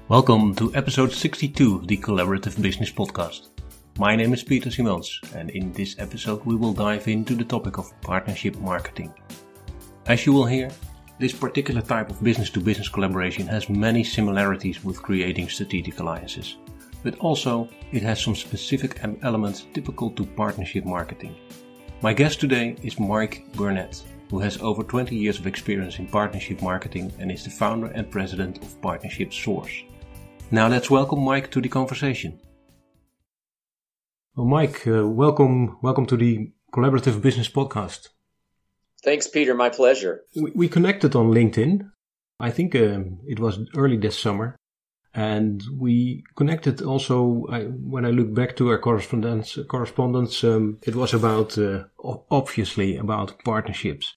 Welcome to episode 62 of the Collaborative Business Podcast. My name is Peter Simoons, and in this episode we will dive into the topic of partnership marketing. As you will hear, this particular type of business-to-business collaboration has many similarities with creating strategic alliances, but also it has some specific elements typical to partnership marketing. My guest today is Mike Burnette, who has over 20 years of experience in partnership marketing and is the founder and president of Partnership Source. Now let's welcome Mike to the conversation. Well, Mike, welcome to the Collaborative Business Podcast. Thanks, Peter. My pleasure. We connected on LinkedIn. I think it was early this summer. And we connected also, when I look back to our correspondence, it was obviously about partnerships.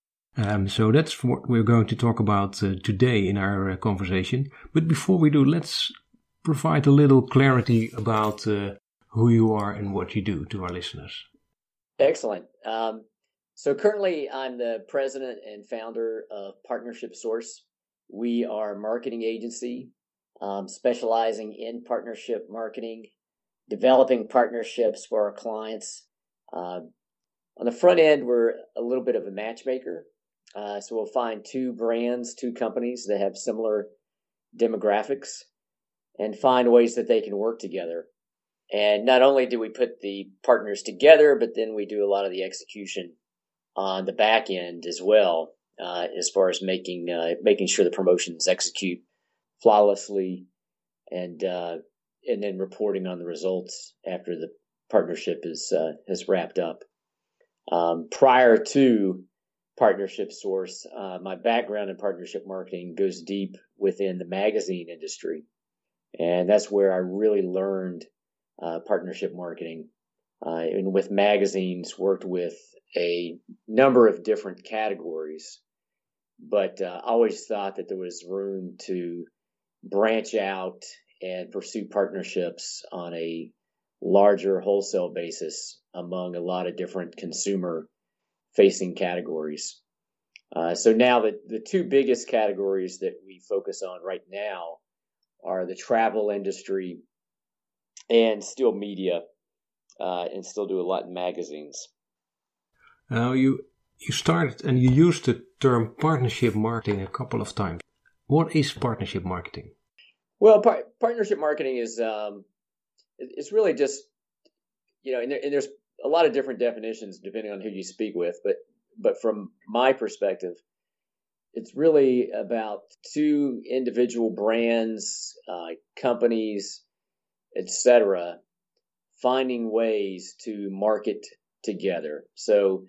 So that's what we're going to talk about today in our conversation. But before we do, let's provide a little clarity about who you are and what you do to our listeners. Excellent. So currently I'm the president and founder of Partnership Source. We are a marketing agency specializing in partnership marketing, developing partnerships for our clients. On the front end, we're a little bit of a matchmaker. So we'll find two brands, two companies that have similar demographics and find ways that they can work together. And not only do we put the partners together, but then we do a lot of the execution on the back end as well, as far as making sure the promotions execute flawlessly and then reporting on the results after the partnership is wrapped up. Prior to Partnership Source, my background in partnership marketing goes deep within the magazine industry, and that's where I really learned partnership marketing. And with magazines, worked with a number of different categories, but always thought that there was room to branch out and pursue partnerships on a larger wholesale basis among a lot of different consumer-facing categories. So now the two biggest categories that we focus on right now are the travel industry and still media, and still do a lot in magazines. Now you started and you used the term partnership marketing a couple of times. What is partnership marketing? Well, partnership marketing is it's really just, and there's a lot of different definitions depending on who you speak with, but from my perspective, it's really about two individual brands, companies, etc., finding ways to market together. So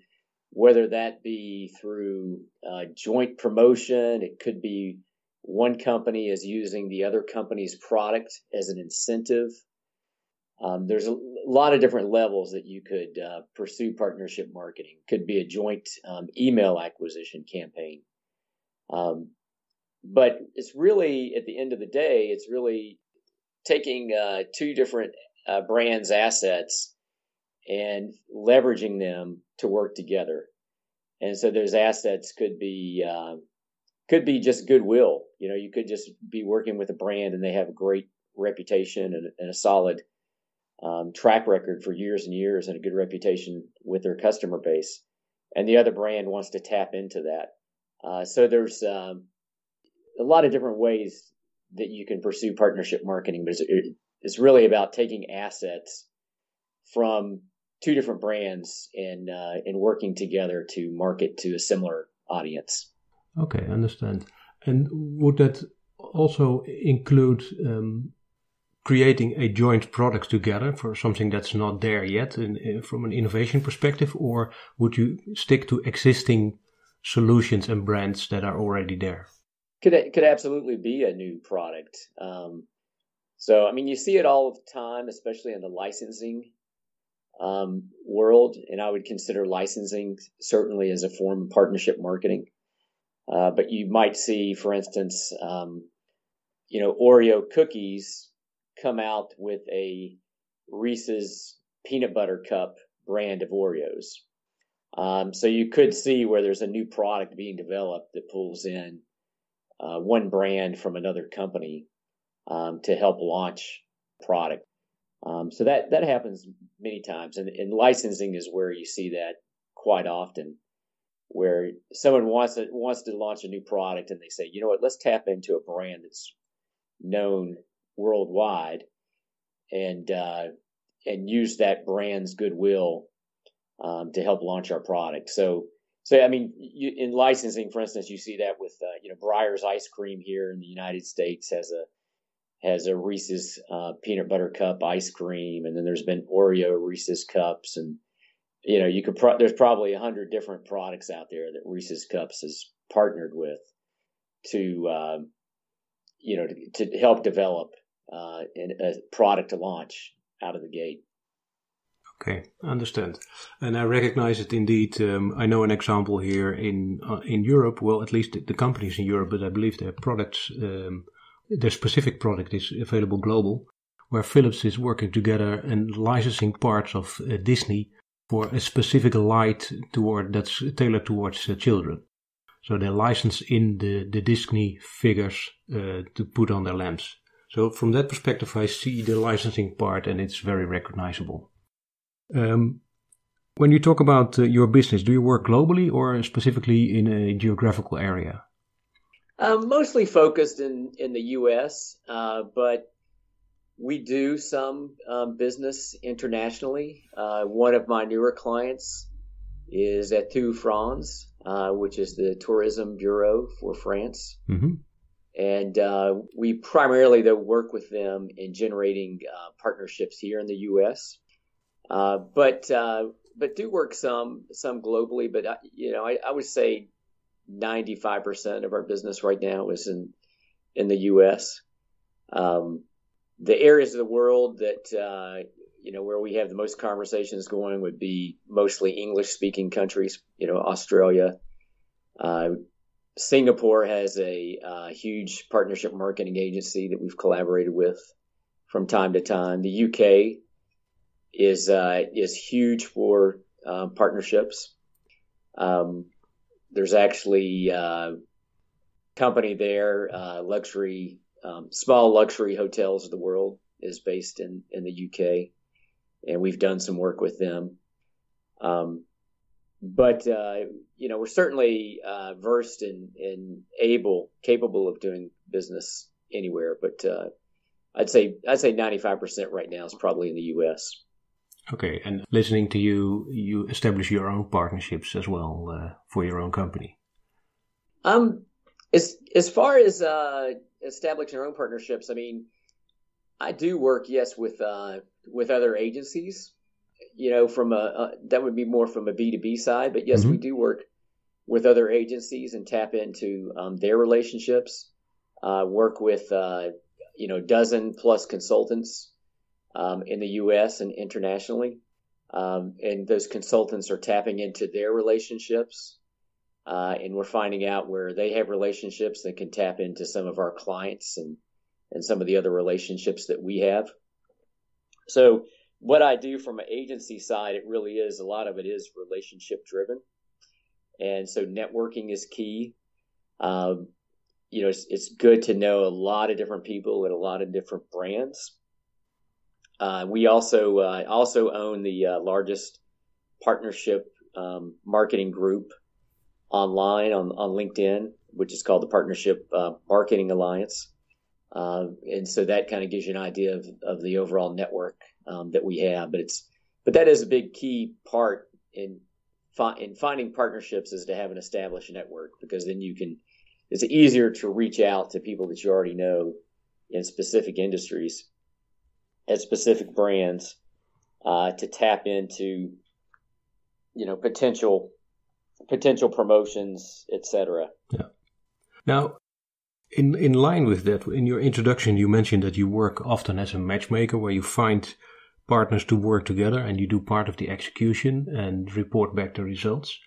whether that be through joint promotion, it could be one company is using the other company's product as an incentive. There's a lot of different levels that you could pursue partnership marketing. Could be a joint email acquisition campaign. But it's really, at the end of the day, it's really taking two different brands' assets and leveraging them to work together. And so those assets could be just goodwill. You could just be working with a brand and they have a great reputation and a solid track record for years and years and a good reputation with their customer base. And the other brand wants to tap into that. So there's a lot of different ways that you can pursue partnership marketing, but it's really about taking assets from two different brands and working together to market to a similar audience. Okay, I understand. And would that also include creating a joint product together for something that's not there yet from an innovation perspective, or would you stick to existing solutions and brands that are already there? Could absolutely be a new product. So, you see it all the time, especially in the licensing world, and I would consider licensing certainly as a form of partnership marketing. But you might see, for instance, Oreo cookies come out with a Reese's peanut butter cup brand of Oreos. So you could see where there's a new product being developed that pulls in one brand from another company to help launch product. So that happens many times, and licensing is where you see that quite often, where someone wants to launch a new product, and they say, you know what, let's tap into a brand that's known worldwide, and use that brand's goodwill to help launch our product. So I mean, in licensing, for instance, you see that with Breyer's ice cream here in the United States has a Reese's peanut butter cup ice cream, and then there's been Oreo Reese's cups, and there's probably 100 different products out there that Reese's Cups has partnered with to help develop a product to launch out of the gate. Okay, I understand. And I recognize it indeed. I know an example here in Europe, well, at least the companies in Europe, but I believe their products, their specific product is available global, where Philips is working together and licensing parts of Disney for a specific light that's tailored towards children. So they license in the Disney figures to put on their lamps. So from that perspective, I see the licensing part, and it's very recognizable. When you talk about your business, do you work globally or specifically in a geographical area? Mostly focused in the U.S., but we do some business internationally. One of my newer clients is Atu France, which is the tourism bureau for France. Mm-hmm. And we primarily, though, work with them in generating partnerships here in the U.S., but do work some globally. But I would say 95% of our business right now is in the U.S. The areas of the world that where we have the most conversations going would be mostly English-speaking countries. Australia. Singapore has a huge partnership marketing agency that we've collaborated with from time to time. The UK is huge for partnerships. There's actually a company there, small luxury hotels of the world, is based in the UK, and we've done some work with them. But we're certainly versed and capable of doing business anywhere. But I'd say 95% right now is probably in the U.S. Okay, and listening to you establish your own partnerships as well for your own company. As far as establishing our own partnerships, I mean, I do work, yes, with other agencies. That would be more from a B2B side, but yes, mm-hmm. We do work with other agencies and tap into their relationships. Work with dozen plus consultants in the U.S. and internationally, and those consultants are tapping into their relationships, and we're finding out where they have relationships that can tap into some of our clients and some of the other relationships that we have. So what I do from an agency side, a lot of it is relationship driven. And so networking is key. It's good to know a lot of different people and a lot of different brands. We also own the largest partnership marketing group online on LinkedIn, which is called the Partnership Marketing Alliance. And so that kind of gives you an idea of the overall network that we have. But that is a big key part in finding partnerships, is to have an established network, because then it's easier to reach out to people that you already know in specific industries at specific brands to tap into potential promotions, etc. Yeah. Now, in line with that, in your introduction, you mentioned that you work often as a matchmaker, where you find partners to work together and you do part of the execution and report back the results.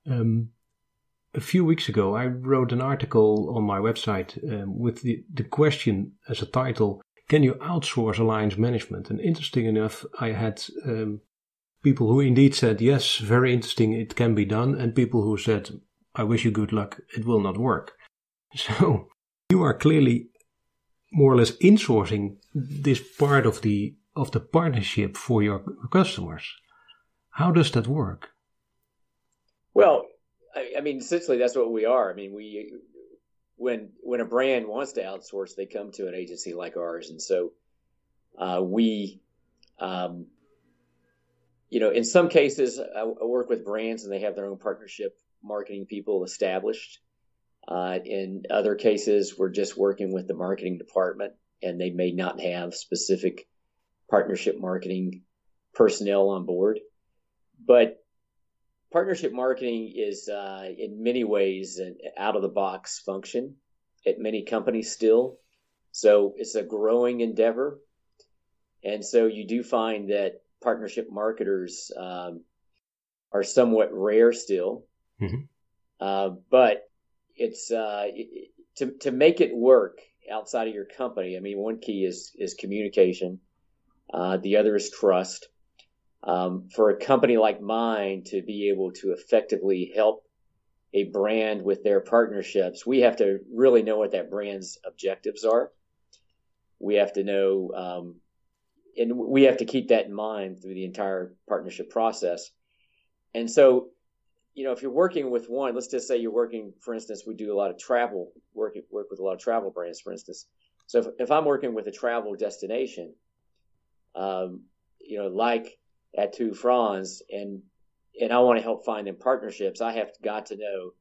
A few weeks ago, I wrote an article on my website with the question as a title, "Can you outsource alliance management?" And interesting enough, I had people who indeed said, yes, very interesting, it can be done, and people who said, I wish you good luck, it will not work. So you are clearly more or less insourcing this part of the partnership for your customers. How does that work? Well, I mean, essentially that's what we are. I mean, when a brand wants to outsource, they come to an agency like ours, and so we, in some cases, I work with brands and they have their own partnership marketing people established. In other cases, we're just working with the marketing department, and they may not have specific partnership marketing personnel on board. But partnership marketing is, in many ways, an out-of-the-box function at many companies still. So it's a growing endeavor. And so you do find that partnership marketers are somewhat rare still. Mm-hmm. But it's to make it work outside of your company. I mean, one key is communication. The other is trust. For a company like mine to be able to effectively help a brand with their partnerships, we have to really know what that brand's objectives are. We have to know, and we have to keep that in mind through the entire partnership process. And so, if you're working with one, let's just say you're working, for instance, we do a lot of travel, work with a lot of travel brands, for instance. So if I'm working with a travel destination, like at Two Franz, and I want to help find them partnerships, I have got to know,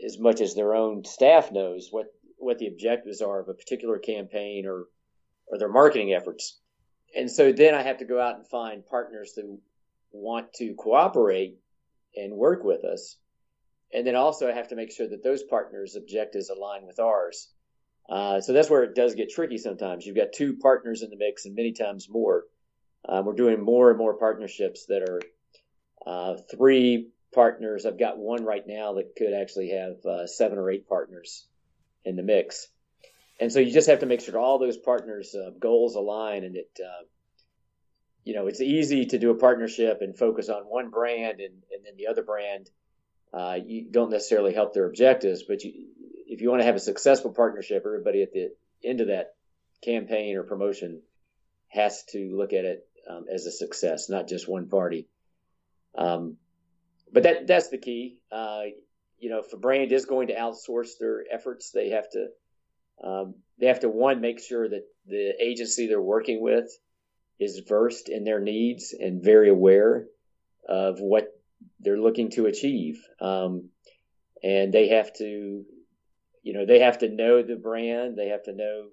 as much as their own staff knows, what the objectives are of a particular campaign or their marketing efforts. And so then I have to go out and find partners who want to cooperate and work with us. And then also I have to make sure that those partners' objectives align with ours. So that's where it does get tricky sometimes. You've got two partners in the mix, and many times more. We're doing more and more partnerships that are 3 partners. I've got one right now that could actually have 7 or 8 partners in the mix. And so you just have to make sure all those partners' goals align, and it's easy to do a partnership and focus on one brand, and then the other brand, you don't necessarily help their objectives. But if you want to have a successful partnership, everybody at the end of that campaign or promotion has to look at it as a success, not just one party. But that's the key. If a brand is going to outsource their efforts, they have to one, make sure that the agency they're working with is versed in their needs and very aware of what they're looking to achieve. And they have to know the brand. They have to know,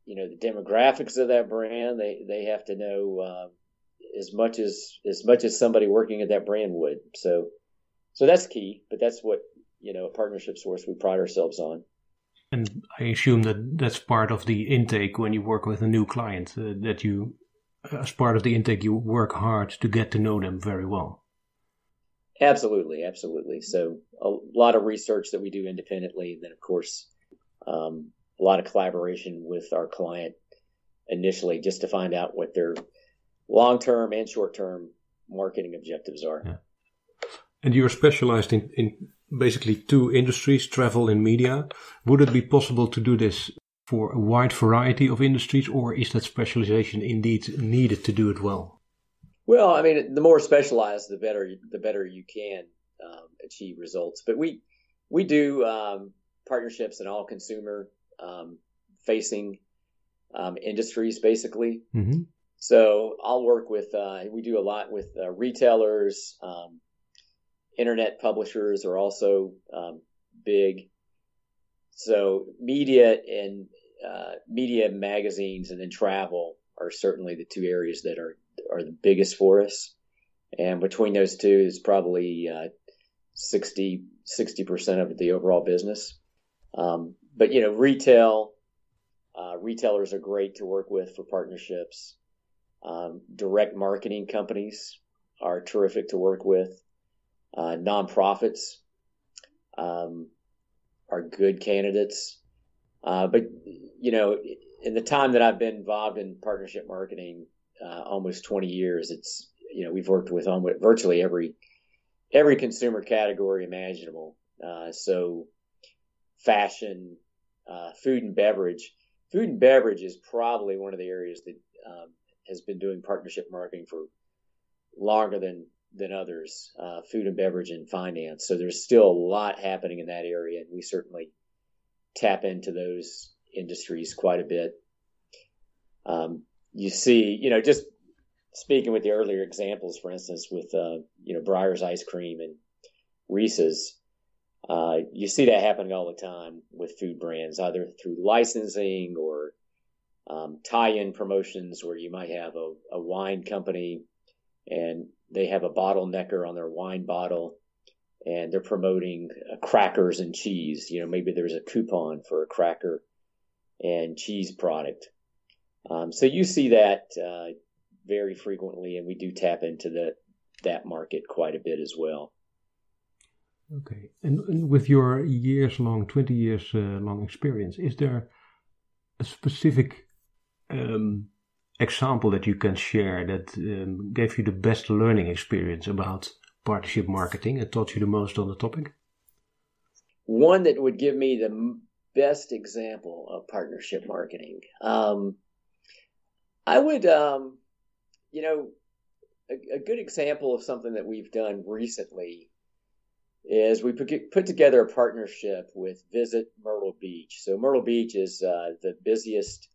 the demographics of that brand. They have to know as much as somebody working at that brand would. So that's key. But that's what a partnership source we pride ourselves on. And I assume that's part of the intake when you work with a new client, that you, as part of the intake, you work hard to get to know them very well. Absolutely. So a lot of research that we do independently, and then of course, a lot of collaboration with our client initially, just to find out what their long-term and short-term marketing objectives are. Yeah. And you're specialized in basically 2 industries, travel and media. Would it be possible to do this for a wide variety of industries, or is that specialization indeed needed to do it well? Well, I mean, the more specialized, the better you can achieve results. But we do partnerships in all consumer facing industries, basically. Mm-hmm. So I'll work with, we do a lot with retailers. Internet publishers are also big. So media and media magazines, and then travel are certainly the 2 areas that are the biggest for us. And between those 2 is probably 60% of the overall business. But retailers are great to work with for partnerships. Direct marketing companies are terrific to work with. Nonprofits are good candidates. But in the time that I've been involved in partnership marketing, almost 20 years, it's, we've worked with virtually every consumer category imaginable. So fashion, food and beverage. Food and beverage is probably one of the areas that has been doing partnership marketing for longer than others, food and beverage and finance. So there's still a lot happening in that area, and we certainly tap into those industries quite a bit. You see, just speaking with the earlier examples, for instance, with, Breyer's ice cream and Reese's, you see that happening all the time with food brands, either through licensing or tie-in promotions where you might have a wine company and they have a bottlenecker on their wine bottle and they're promoting crackers and cheese. Maybe there's a coupon for a cracker and cheese product. So you see that very frequently, and we do tap into that market quite a bit as well. Okay. And with your 20 years long experience, is there a specific example that you can share that gave you the best learning experience about partnership marketing and taught you the most on the topic? One that would give me the best example of partnership marketing. I would, a good example of something that we've done recently is we put together a partnership with Visit Myrtle Beach. So Myrtle Beach is the busiest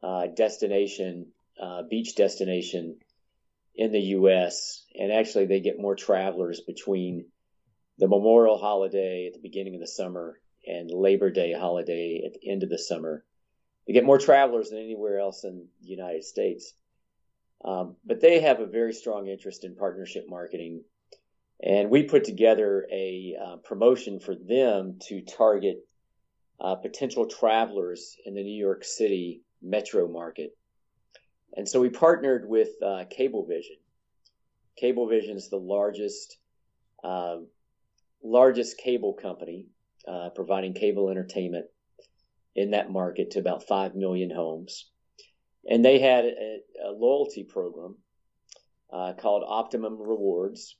beach destination in the U.S. And actually they get more travelers between the Memorial holiday at the beginning of the summer and Labor Day holiday at the end of the summer. They get more travelers than anywhere else in the United States. But they have a very strong interest in partnership marketing. And we put together a promotion for them to target potential travelers in the New York City metro market. And so we partnered with Cablevision. Cablevision is the largest cable company providing cable entertainment in that market to about 5 million homes. And they had a loyalty program called Optimum Rewards.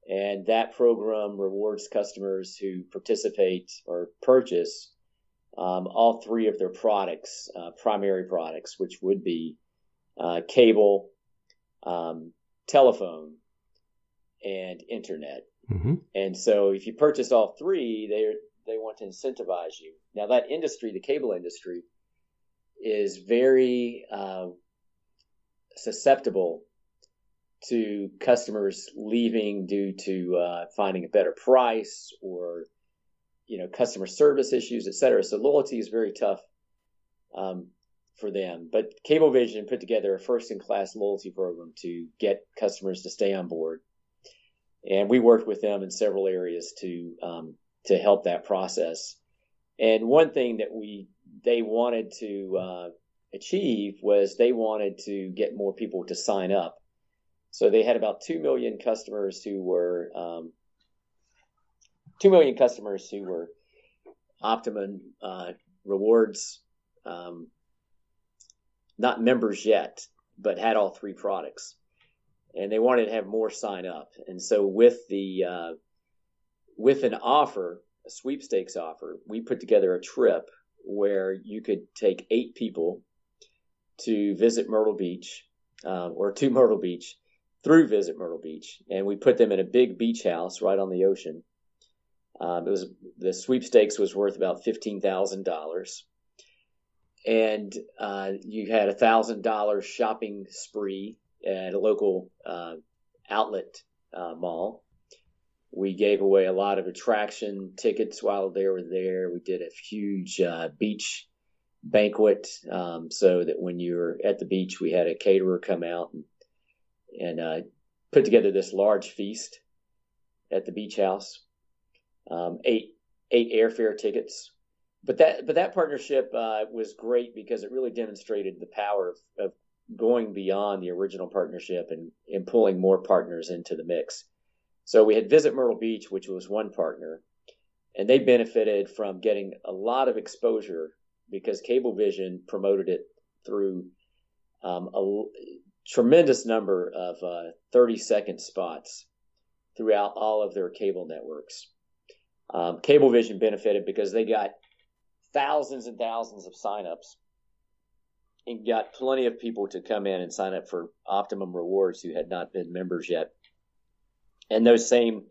And that program rewards customers who participate or purchase all three of their products, primary products, which would be cable, telephone, and internet. Mm-hmm. And so if you purchase all three, they want to incentivize you. Now that industry, the cable industry, is very susceptible to customers leaving due to finding a better price or customer service issues, et cetera. So loyalty is very tough for them. But Cablevision put together a first-in-class loyalty program to get customers to stay on board, and we worked with them in several areas to help that process. And one thing that they wanted to achieve was they wanted to get more people to sign up. So they had about 2 million customers who were Optimum Rewards, not members yet, but had all three products, and they wanted to have more sign up. And so with an offer, a sweepstakes offer, we put together a trip where you could take 8 people to visit Myrtle Beach, or to Myrtle Beach through Visit Myrtle Beach, and we put them in a big beach house right on the ocean. The sweepstakes was worth about $15,000, and you had a $1,000 shopping spree at a local outlet mall. We gave away a lot of attraction tickets while they were there. We did a huge beach banquet, so that when you were at the beach, we had a caterer come out and put together this large feast at the beach house. 8 airfare tickets, but that partnership was great because it really demonstrated the power of going beyond the original partnership and pulling more partners into the mix. So we had Visit Myrtle Beach, which was one partner, and they benefited from getting a lot of exposure because Cablevision promoted it through a tremendous number of 30-second spots throughout all of their cable networks. Cablevision benefited because they got thousands and thousands of signups and got plenty of people to come in and sign up for Optimum Rewards who had not been members yet. And those same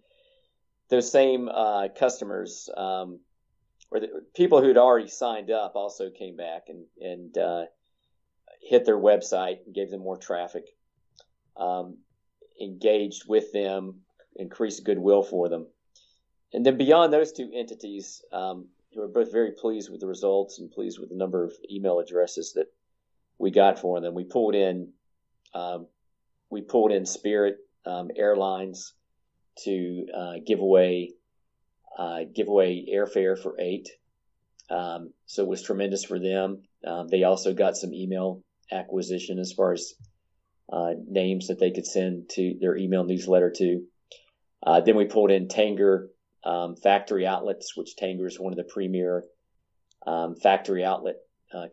customers, or the people who'd already signed up, also came back and hit their website and gave them more traffic, engaged with them, increased goodwill for them. And then beyond those two entities, who are both very pleased with the results and pleased with the number of email addresses that we got for them, we pulled in Spirit Airlines to give away airfare for 8. So it was tremendous for them. They also got some email acquisition as far as names that they could send to their email newsletter to. Then we pulled in Tanger Factory Outlets, which Tanger is one of the premier factory outlet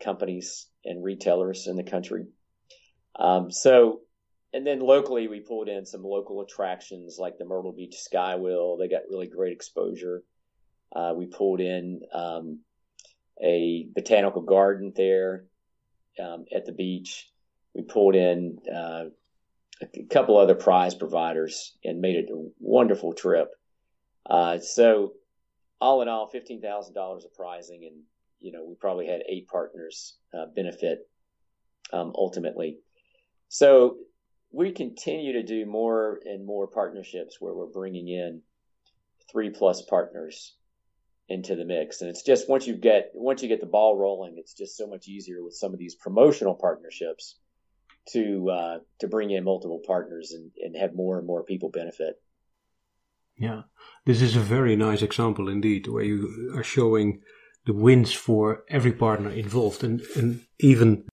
companies and retailers in the country. And then locally, we pulled in some local attractions like the Myrtle Beach Skywheel. They got really great exposure. We pulled in a botanical garden there at the beach. We pulled in a couple other prize providers and made it a wonderful trip. So all in all, $15,000 of prizing, and we probably had 8 partners benefit ultimately. So we continue to do more and more partnerships where we're bringing in 3+ partners into the mix. And it's just once you get the ball rolling, it's just so much easier with some of these promotional partnerships to bring in multiple partners and have more and more people benefit. Yeah, this is a very nice example indeed, where you are showing the wins for every partner involved, and even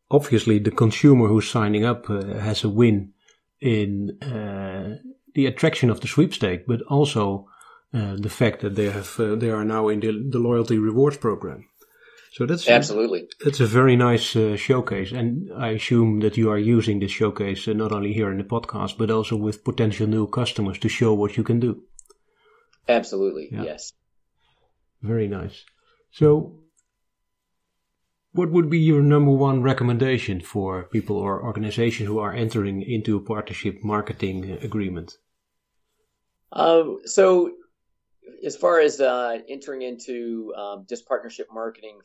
obviously the consumer who's signing up has a win in the attraction of the sweepstake, but also the fact that they are now in the loyalty rewards program. So that's absolutely that's a very nice showcase, and I assume that you are using this showcase not only here in the podcast but also with potential new customers to show what you can do. Absolutely, yeah. Yes. Very nice. So, what would be your number one recommendation for people or organizations who are entering into a partnership marketing agreement? So, as far as entering into just partnership marketing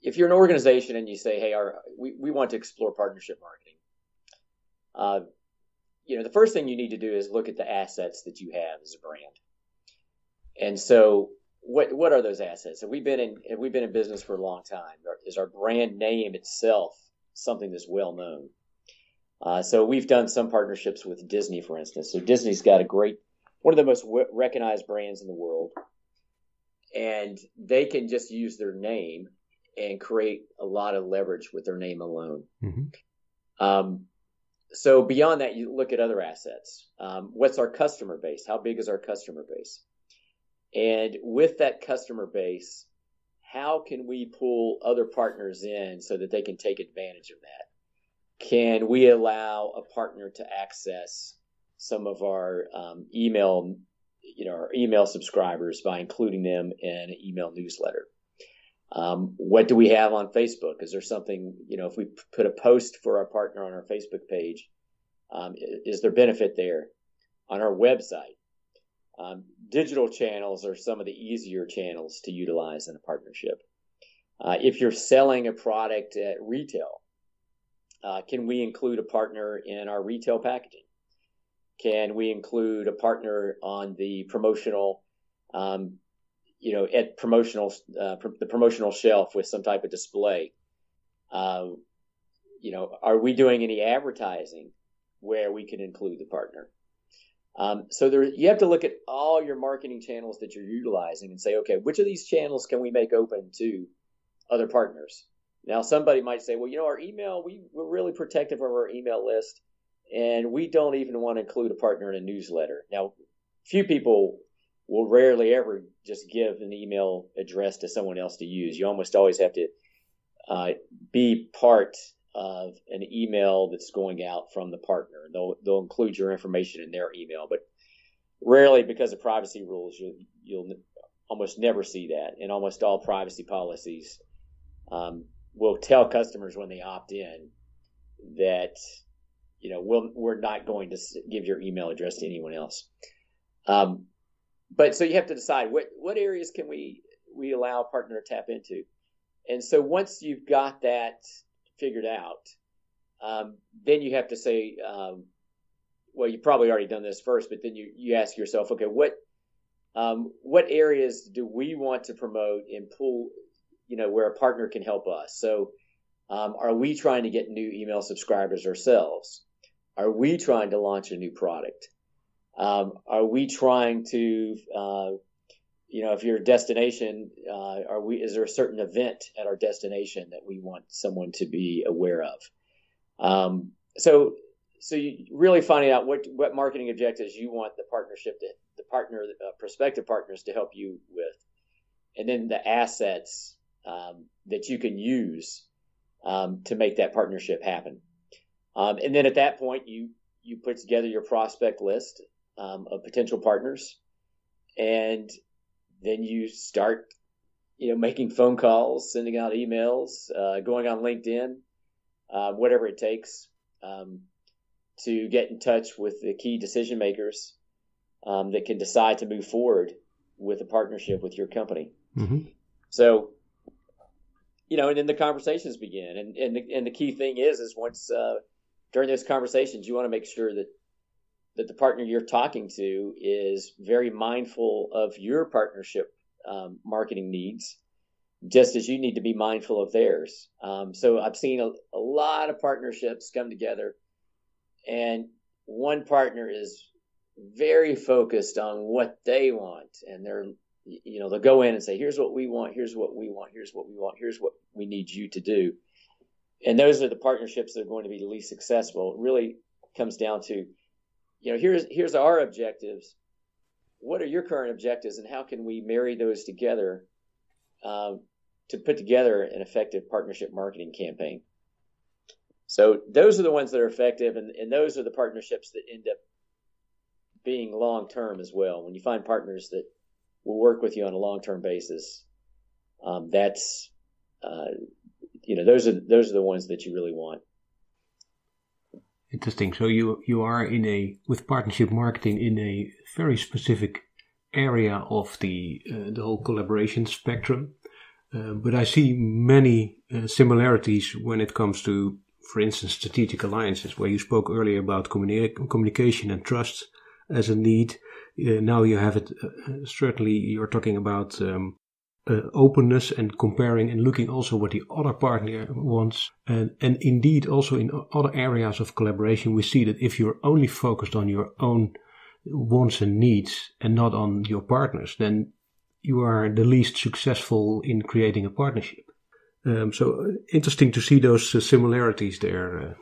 if you're an organization and you say, hey, we want to explore partnership marketing, the first thing you need to do is look at the assets that you have as a brand. And so what are those assets? Have we been in business for a long time? Is our brand name itself something that's well known? So we've done some partnerships with Disney, for instance. So Disney's got one of the most recognized brands in the world, and they can just use their name and create a lot of leverage with their name alone. Mm-hmm. So beyond that, you look at other assets. What's our customer base? How big is our customer base? And with that customer base, how can we pull other partners in so that they can take advantage of that? Can we allow a partner to access some of our email subscribers by including them in an email newsletter? What do we have on Facebook? Is there something, if we put a post for our partner on our Facebook page, is there benefit there? On our website, digital channels are some of the easier channels to utilize in a partnership. If you're selling a product at retail, can we include a partner in our retail packaging? Can we include a partner on the promotional, at the promotional shelf with some type of display? Are we doing any advertising where we can include the partner? So you have to look at all your marketing channels that you're utilizing and say, okay, which of these channels can we make open to other partners? Now, somebody might say, well, our email, we're really protective of our email list, and we don't even want to include a partner in a newsletter. Now, few people will rarely ever just give an email address to someone else to use. You almost always have to be part of an email that's going out from the partner. They'll include your information in their email, but rarely, because of privacy rules, you'll almost never see that, and almost all privacy policies will tell customers when they opt in that we're not going to give your email address to anyone else. But so you have to decide what areas can we allow a partner to tap into. And so once you've got that figured out, then you have to say, well, you've probably already done this first, but then you ask yourself, okay, what areas do we want to promote and pull, where a partner can help us? So are we trying to get new email subscribers ourselves? Are we trying to launch a new product? Are we trying to, if you're a destination, is there a certain event at our destination that we want someone to be aware of? So you really finding out what marketing objectives you want the prospective partners to help you with, and then the assets that you can use to make that partnership happen. And then at that point, you put together your prospect list of potential partners, and then you start, making phone calls, sending out emails, going on LinkedIn, whatever it takes to get in touch with the key decision makers that can decide to move forward with a partnership with your company. Mm-hmm. So, and then the conversations begin. And the key thing is once during those conversations, you want to make sure that the partner you're talking to is very mindful of your partnership marketing needs, just as you need to be mindful of theirs. So I've seen a lot of partnerships come together, and one partner is very focused on what they want, and they'll go in and say, here's what we want, here's what we want, here's what we want, here's what we need you to do. And those are the partnerships that are going to be the least successful. It really comes down to, here's our objectives. What are your current objectives, and how can we marry those together to put together an effective partnership marketing campaign? So those are the ones that are effective, and those are the partnerships that end up being long-term as well. When you find partners that will work with you on a long-term basis, those are the ones that you really want. Interesting. So you are with partnership marketing in a very specific area of the whole collaboration spectrum. But I see many similarities when it comes to, for instance, strategic alliances, where you spoke earlier about communication and trust as a need. Now you have it, certainly you're talking about openness and comparing and looking also what the other partner wants. And indeed, also in other areas of collaboration, we see that if you're only focused on your own wants and needs and not on your partners, then you are the least successful in creating a partnership. So interesting to see those similarities there.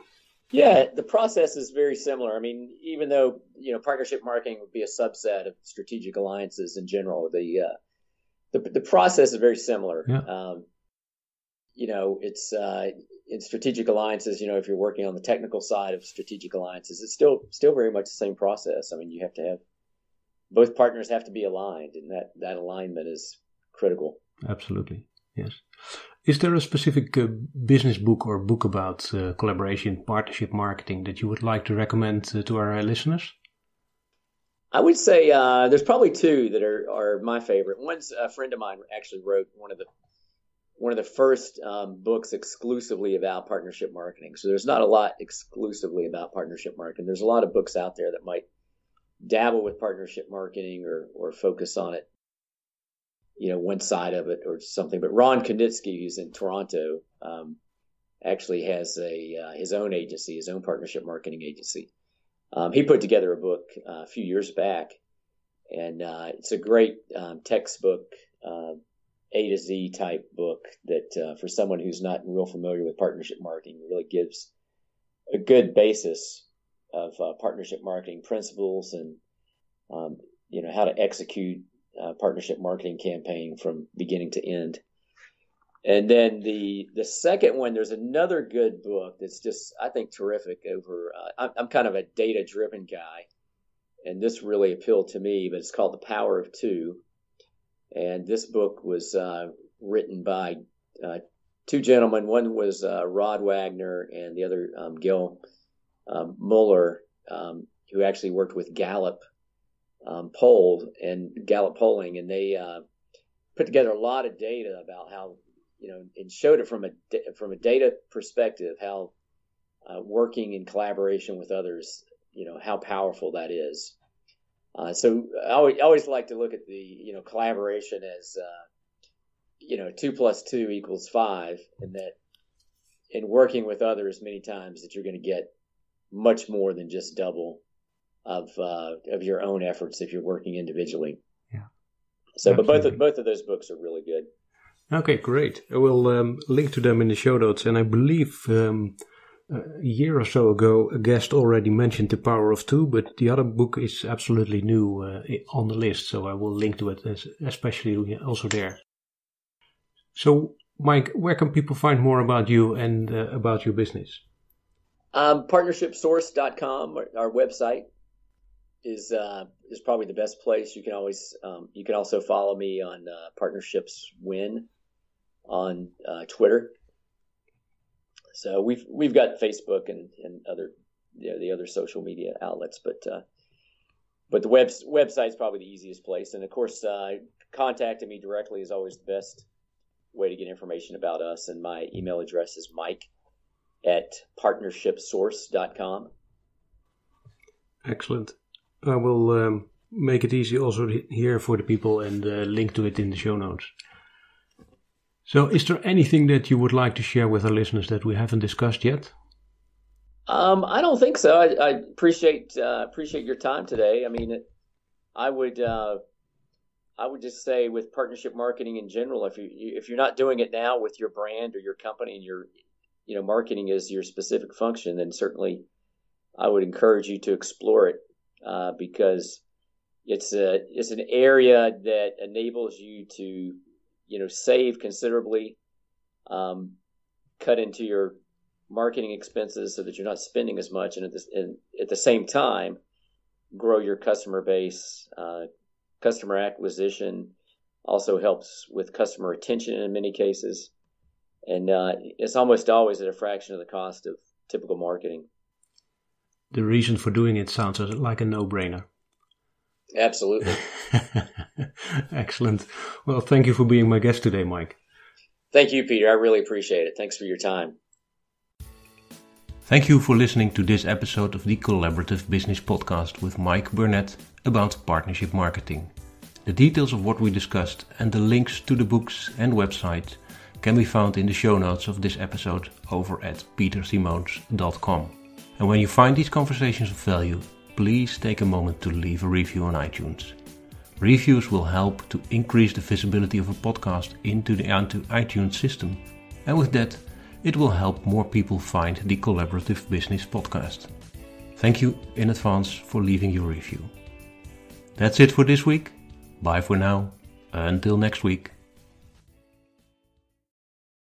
Yeah, the process is very similar. I mean, even though, partnership marketing would be a subset of strategic alliances in general, the process is very similar. Yeah. It's in strategic alliances, if you're working on the technical side of strategic alliances, it's still very much the same process. I mean, you have to have both partners have to be aligned, and that alignment is critical. Absolutely. Yes. Is there a specific business book or book about collaboration, partnership marketing that you would like to recommend to our listeners? I would say there's probably two that are my favorite. One's a friend of mine actually wrote one of the first books exclusively about partnership marketing. So there's not a lot exclusively about partnership marketing. There's a lot of books out there that might dabble with partnership marketing or focus on it, one side of it or something. But Ron Konitsky, who's in Toronto, actually has his own agency, his own partnership marketing agency. He put together a book a few years back, and it's a great textbook, A to Z type book that for someone who's not real familiar with partnership marketing really gives a good basis of partnership marketing principles and how to execute a partnership marketing campaign from beginning to end. And then the second one, there's another good book that's just, I think, terrific. I'm kind of a data-driven guy, and this really appealed to me, but it's called The Power of Two. And this book was written by two gentlemen. One was Rod Wagner, and the other Gil Mueller, who actually worked with Gallup polling, and they put together a lot of data about how, and showed it from a data perspective, how working in collaboration with others, how powerful that is. So I always like to look at the collaboration as 2 + 2 = 5, and that in working with others, many times that you're going to get much more than just double of your own efforts if you're working individually. Yeah. So, absolutely. But both of those books are really good. Okay, great. I will link to them in the show notes, and I believe a year or so ago, a guest already mentioned The Power of Two, but the other book is absolutely new on the list, so I will link to it, especially also there. So, Mike, where can people find more about you and about your business? Partnershipsource.com, our website, is probably the best place. You can always you can also follow me on Partnerships Win on Twitter. So we've got Facebook and other the other social media outlets, but the website's probably the easiest place. And of course, contacting me directly is always the best way to get information about us. And my email address is mike@partnershipsource.com. Excellent. I will make it easy also here for the people and link to it in the show notes. So is there anything that you would like to share with our listeners that we haven't discussed yet? I don't think so. I appreciate your time today. I mean, I would just say with partnership marketing in general, if you're not doing it now with your brand or your company and your marketing is your specific function, then certainly I would encourage you to explore it because it's an area that enables you to save considerably, cut into your marketing expenses so that you're not spending as much, and at the same time grow your customer base. Customer acquisition also helps with customer retention in many cases, and it's almost always at a fraction of the cost of typical marketing. The reason for doing it sounds like a no-brainer. Absolutely. Excellent. Well, thank you for being my guest today, Mike. Thank you, Peter. I really appreciate it. Thanks for your time. Thank you for listening to this episode of the Collaborative Business Podcast with Mike Burnette about partnership marketing. The details of what we discussed and the links to the books and website can be found in the show notes of this episode over at petersimoons.com. And when you find these conversations of value, please take a moment to leave a review on iTunes. Reviews will help to increase the visibility of a podcast into the iTunes system, and with that, it will help more people find the Collaborative Business Podcast. Thank you in advance for leaving your review. That's it for this week. Bye for now. Until next week.